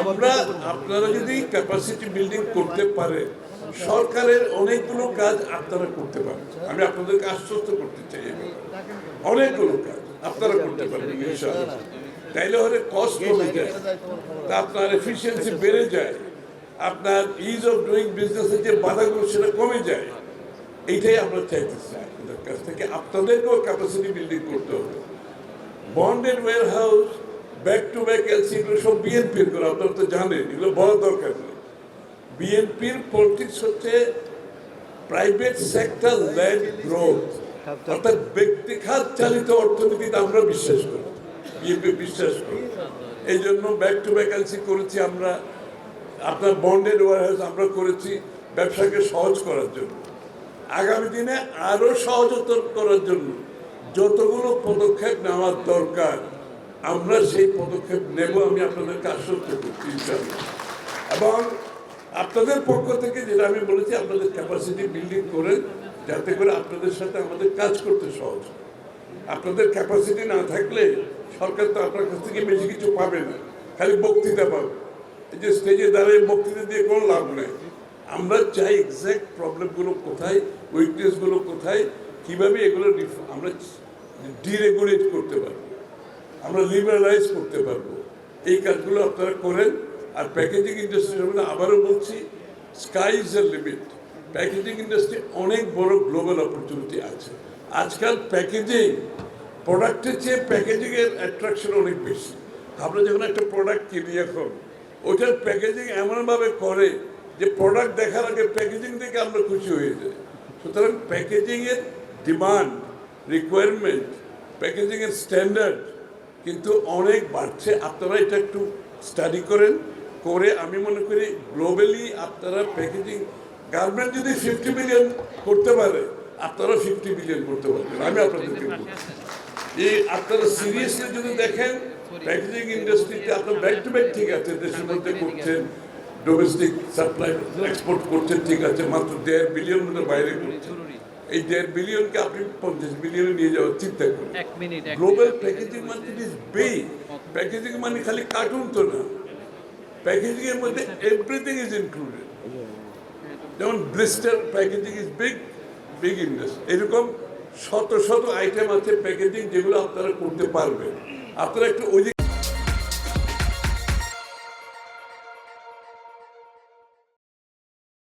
আমরা আপনারা যদি ক্যাপাসিটি বিল্ডিং করতে পারে সরকারের অনেকগুলো কাজ আপনারা করতে পারেন। আমি আপনাদেরকে আশ্বস্ত করতে চাই অনেকগুলো কাজ আপনারা করতে পারবেন ইনশাআল্লাহ। তাইলে হলে কস্ট কমে যায়, তা আপনার এফিসিয়েন্সি বেড়ে যায়, আপনার ইজ অফ ডুইং বিজনেসের যে বাধাগুলো সেটা কমে যায়। এইটাই আমরা চাইতেছি আপনাদের কাছ থেকে। আপনাদেরকেও ক্যাপাসিটি বিল্ডিং করতে হবে। Bonded warehouse, back to back LC, এগুলো সব বিএনপির করে, আপনারা তো জানেন, এগুলো বড় দরকার নেই। বিএনপির পলিটিক্স হচ্ছে প্রাইভেট সেক্টর লেড গ্রোথ, অর্থাৎ ব্যক্তিখাত চালিত অর্থনীতিতে আমরা বিশ্বাস করি, বিএনপি বিশ্বাস করি। এই জন্য ব্যাক টু ব্যাক এলসি করেছি আমরা, আপনার বন্ডেড ওয়্যার হাউস আমরা করেছি ব্যবসাকে সহজ করার জন্য। আগামী দিনে আরো সহজতর করার জন্য যতগুলো পদক্ষেপ নেওয়ার দরকার আমরা সেই পদক্ষেপ নেব, আমি আপনাদেরকে আশ্বস্ত করছি ইনশাআল্লাহ। এবং আপনাদের পক্ষ থেকে যেটা আমি বলেছি, আপনাদের ক্যাপাসিটি বিল্ডিং করেন যাতে করে আপনাদের সাথে আমাদের কাজ করতে সহজ। আপনাদের ক্যাপাসিটি না থাকলে সরকার তো আপনার কাছ থেকে বেশি কিছু পাবে না, খালি বক্তৃতা পাবে। এই যে স্টেজে দাঁড়িয়ে বক্তৃতা দিয়ে কোনো লাভ নেই। আমরা চাই এক্স্যাক্ট প্রবলেমগুলো কোথায়, উইকনেসগুলো কোথায়, কীভাবে এগুলো আমরা ডিরেগুলেট করতে পারবো, আমরা লিবারালাইজ করতে পারবো। এই কাজগুলো আপনারা করেন। আর প্যাকেজিং ইন্ডাস্ট্রির মধ্যে আবারও বলছি, sky is a limit. Packaging industry অনেক বড় গ্লোবাল অপরচুনিটি আছে। আজকাল প্যাকেজিং প্রোডাক্টের চেয়ে প্যাকেজিংয়ের অ্যাট্রাকশন অনেক বেশি। আমরা যখন একটা প্রোডাক্ট কিনি এখন, ওইটার প্যাকেজিং এমনভাবে করে যে প্রোডাক্ট দেখার আগে প্যাকেজিং দেখে আমরা খুশি হয়ে যাই। সুতরাং প্যাকেজিংয়ের ডিমান্ড, রিকোয়ারমেন্ট, প্যাকেজিংয়ের স্ট্যান্ডার্ড কিন্তু অনেক বাড়ছে। আপনারা এটা একটু স্টাডি করেন, করে আমি মনে করি গ্লোবালি আপনারা প্যাকেজিং, গার্মেন্ট যদি 50 বিলিয়ন করতে পারে আপনারা 50 বিলিয়ন করতে পারবেন। আমি আপনাদেরকে বলছি, এই আপনারা সিরিয়াসলি যদি দেখেন প্যাকেজিং ইন্ডাস্ট্রিতে আপনার ব্যাক টু ব্যাক ঠিক আছে, দেশের মধ্যে করছেন, ডোমেস্টিক সাপ্লাই এক্সপোর্ট করছেন ঠিক আছে, মাত্র 1.5 বিলিয়ন মধ্যে বাইরে করছেন। এই 1.5 বিলিয়নকে আপনি 50 বিলিয়নে নিয়ে যাওয়ার চিন্তা করেন। Global packaging market is big. Packaging মানে খালি কার্টুন তো না, প্যাকেজিং এর মধ্যে এভরিথিং ইজ ইনক্লুডেড। যেমন blister packaging is big, big industry. এরকম শত শত আইটেম আছে প্যাকেজিং যেগুলো আপনারা করতে পারবেন। আপনারা একটু ওই